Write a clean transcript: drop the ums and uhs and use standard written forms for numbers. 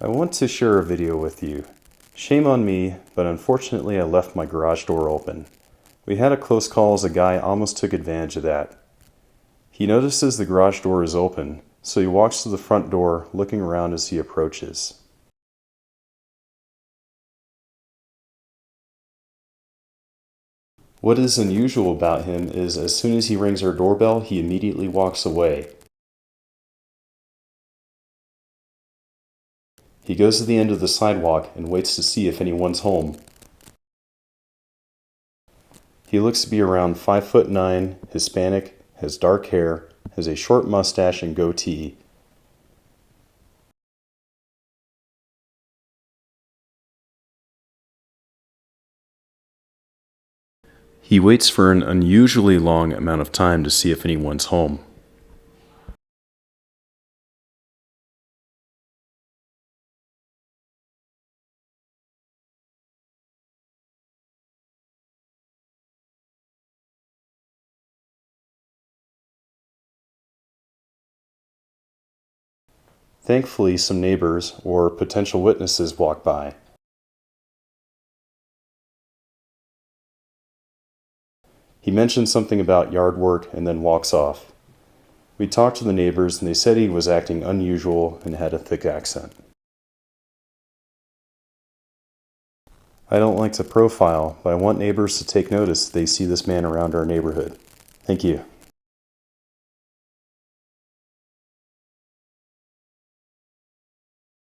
I want to share a video with you. Shame on me, but unfortunately I left my garage door open. We had a close call as a guy almost took advantage of that. He notices the garage door is open, so he walks to the front door, looking around as he approaches. What is unusual about him is as soon as he rings our doorbell, he immediately walks away. He goes to the end of the sidewalk and waits to see if anyone's home. He looks to be around 5'9", Hispanic, has dark hair, has a short mustache and goatee. He waits for an unusually long amount of time to see if anyone's home. Thankfully, some neighbors or potential witnesses walk by. He mentions something about yard work and then walks off. We talked to the neighbors and they said he was acting unusual and had a thick accent. I don't like to profile, but I want neighbors to take notice if they see this man around our neighborhood. Thank you.